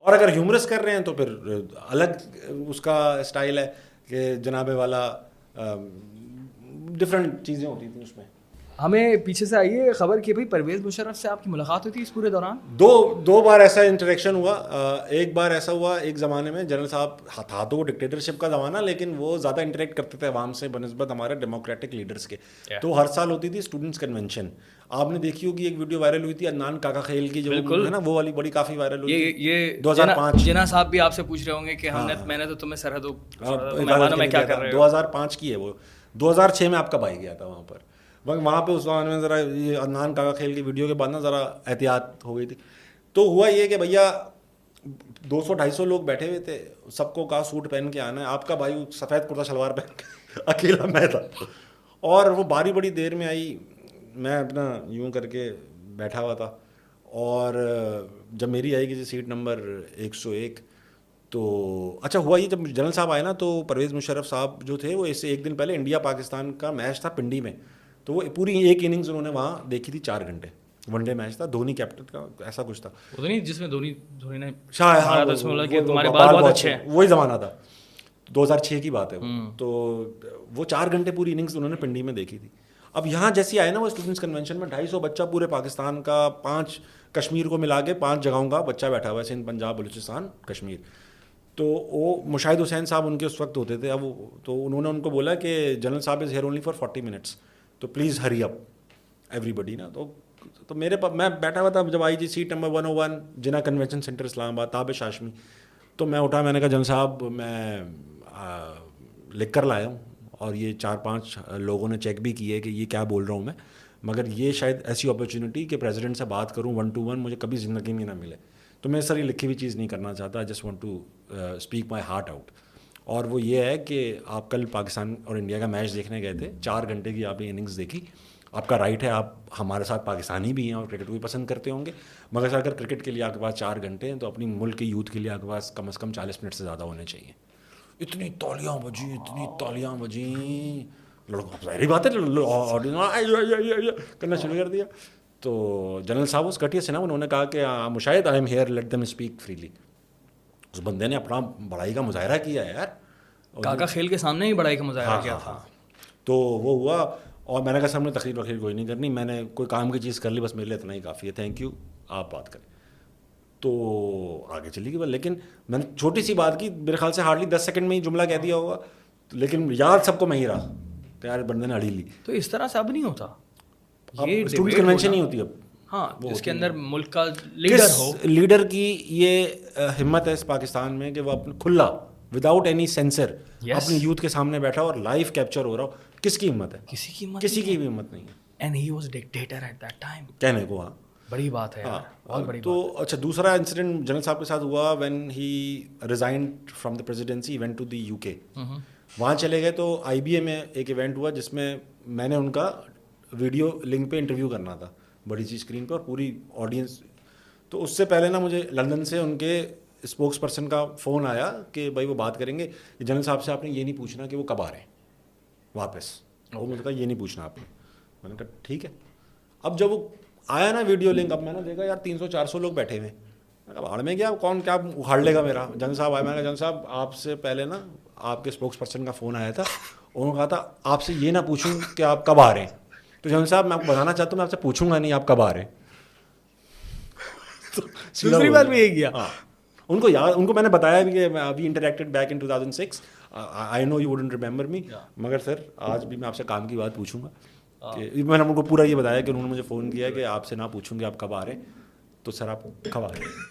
اور اگر ہیومرس کر رہے ہیں تو پھر الگ اس کا اسٹائل ہے کہ جناب والا ڈفرینٹ چیزیں ہوتی تھیں اس میں. ہمیں پیچھے سے آئیے خبر کہ بھائی پرویز مشرف سے آپ کی ملاقات ہوئی تھی اس پورے دوران؟ دو بار ایسا انٹریکشن ہوا. ایک بار ایسا ہوا ایک زمانے میں جنرل صاحب تھا تو وہ ڈکٹیٹرشپ کا زمانہ, لیکن وہ زیادہ انٹریکٹ کرتے تھے عوام سے بنسبت ہمارے ڈیموکریٹک لیڈرس کے. تو ہر سال ہوتی تھی اسٹوڈنٹس کنونشن. آپ نے دیکھی ہوگی ایک ویڈیو وائرل ہوئی تھی عدنان کاکا خیل کی جو ہے نا, وہ والی بڑی کافی وائرل ہوئی تھی. یہ 2005 جناح صاحب بھی آپ سے پوچھ رہے ہوں گے کہ میں نے تو تمہیں سرحدوں میں کیا کر رہے ہو. 2005 کی ہے وہ. 2006 میں آپ کا بھائی گیا تھا وہاں پر. وہاں پہ اس زمانے میں ذرا یہ عدنان کاکا خیل کی ویڈیو کے بعد نا ذرا احتیاط ہو گئی تھی. تو ہوا یہ کہ بھیا 200-250 لوگ بیٹھے ہوئے تھے, سب کو کہا سوٹ پہن کے آنا ہے. آپ کا بھائی سفید کرتا شلوار پہن کے اکیلا میں تھا, اور وہ بڑی دیر میں آئی. میں اپنا یوں کر کے بیٹھا ہوا تھا, اور جب میری آئی کہ سیٹ نمبر 101 تو اچھا ہوا یہ جب جنرل صاحب آئے نا تو پرویز مشرف صاحب جو تھے وہ اس سے ایک دن پہلے انڈیا پاکستان کا میچ تھا پنڈی میں, تو وہ پوری ایک اننگز انہوں نے وہاں دیکھی تھی 4 گھنٹے. ون ڈے میچ تھا, دھونی کیپٹن کا ایسا کچھ تھا جس میں دھونی نے تمہارے بال بہت اچھے ہیں, وہی زمانہ تھا 2006 کی بات ہے وہ. تو وہ 4 گھنٹے پوری اننگز انہوں نے پنڈی میں دیکھی تھی. اب یہاں جیسی آئے نا وہ اسٹوڈنٹس کنونشن میں 250 بچہ پورے پاکستان کا 5 کشمیر کو ملا کے 5 جگہوں کا بچہ بیٹھا ہوا ہے, سندھ پنجاب بلوچستان کشمیر. تو وہ مشاہد حسین صاحب ان کے اس وقت ہوتے تھے. اب تو انہوں نے ان کو بولا کہ جنرل صاحب is here only for 40 minutes, تو پلیز ہری اپ ایوری بڈی نا. تو میرے پاس میں بیٹھا ہوا تھا جب آئی جی سیٹ نمبر 101 جناح کنونشن سینٹر اسلام آباد, تابش ہاشمی. تو میں اٹھا, میں نے کہا جنرل صاحب میں لکھ کر لایا ہوں, اور یہ 4-5 لوگوں نے چیک بھی کی ہے کہ یہ کیا بول رہا ہوں میں, مگر یہ شاید ایسی اپرچونیٹی کہ پریزیڈنٹ سے بات کروں 1 to 1 مجھے کبھی زندگی میں نہ ملے. تو میں سر یہ لکھی ہوئی چیز نہیں کرنا چاہتا, I just want to speak my heart out. اور وہ یہ ہے کہ آپ کل پاکستان اور انڈیا کا میچ دیکھنے گئے تھے, 4 گھنٹے کی آپ نے اننگز دیکھی, آپ کا رائٹ ہے, آپ ہمارے ساتھ پاکستانی بھی ہیں اور کرکٹ کو بھی پسند کرتے ہوں گے, مگر اگر کرکٹ کے لیے آپ کے پاس 4 گھنٹے ہیں تو اپنی ملک کے یوتھ کے لیے آپ کے پاس کم از کم 40 منٹ سے زیادہ ہونے چاہیے. اتنی تالیاں بجیں لڑکوں, ظاہری بات ہے کرنا شروع کر دیا. تو جنرل صاحب اس کٹیا سے نا انہوں نے کہا کہ Mushahid I am here let them speak freely. اس بندے نے اپنا بڑائی کا مظاہرہ کیا ہے یار, کاکا خیل کے سامنے ہی بڑائی کا مظاہرہ کیا تھا. تو وہ ہوا, اور میں نے کہا سامنے تقریر وقیر کوئی نہیں کرنی, میں نے کوئی کام کی چیز کر لی, بس میرے لیے اتنا ہی کافی ہے, تھینک یو, آپ بات کریں. تو آگے چلی گئی. لیکن میں نے چھوٹی سی بات کی, میرے خیال سے ہارڈلی 10 سیکنڈ میں ہی جملہ کہہ دیا ہوگا, لیکن یاد سب کو میں ہی رہا کہ یار بندے نے اڑی لی. تو اس طرح سے اب نہیں ہوتا, یہ اسٹوڈنٹ کنونشن نہیں ہوتی اب. ہاں, اس کے اندر ملک کا لیڈر ہو, لیڈر کی یہ ہمت ہے اس پاکستان میں کہ وہ اپنا کھلا وداؤٹ اینی سینسر اپنی یوتھ کے سامنے بیٹھا اور لائیو کیپچر ہو رہا ہو. کس کی ہمت ہے؟ کسی کی بھی ہمت نہیں ہے. And he was dictator at that time, کہنے کو. ہاں, بڑی بات ہے یار, بہت بڑی. تو اچھا دوسرا انسیڈنٹ جنرل صاحب کے ساتھ ہوا when he resigned from the presidency, he went to the UK. وہاں چلے گئے تو IBA میں ایک ایونٹ ہوا جس میں میں نے ان کا ویڈیو لنک پہ انٹرویو کرنا تھا بڑی سی اسکرین پہ اور پوری آڈینس. تو اس سے پہلے نا مجھے لندن سے ان کے اسپوکس پرسن کا فون آیا کہ بھائی وہ بات کریں گے, جنرل صاحب سے آپ نے یہ نہیں پوچھنا کہ وہ کب آ رہے ہیں واپس. وہ مجھے کہا یہ نہیں پوچھنا آپ نے. میں نے کہا ٹھیک ہے. اب جب وہ آیا نا ویڈیو لنک, اب میں نے دیکھا یار 300-400 لوگ بیٹھے ہوئے. میں کہا بھاڑ میں کیا, کون کیا اکھاڑ لے گا میرا. جنرل صاحب آئے, میں نے کہا جنرل صاحب آپ سے پہلے نا آپ کے اسپوکس پرسن کا فون آیا تھا, انہوں نے کہا تھا آپ سے یہ نہ پوچھوں کہ آپ کب آ رہے ہیں. تو جنرل صاحب میں آپ کو بتانا چاہتا ہوں میں آپ سے پوچھوں گا نہیں آپ کب آ رہے ہیں. دوسری بار بھی یہ کیا. ان کو یاد, ان کو میں نے بتایا بھی کہ we interacted back in 2006, I know you wouldn't remember me, مگر سر آج بھی میں آپ سے کام کی بات پوچھوں گا. کہ میں نے ان کو پورا یہ بتایا کہ انہوں نے مجھے فون کیا کہ آپ سے نہ پوچھوں گے آپ کب آ رہے ہیں, تو سر آپ کب آ رہے ہیں.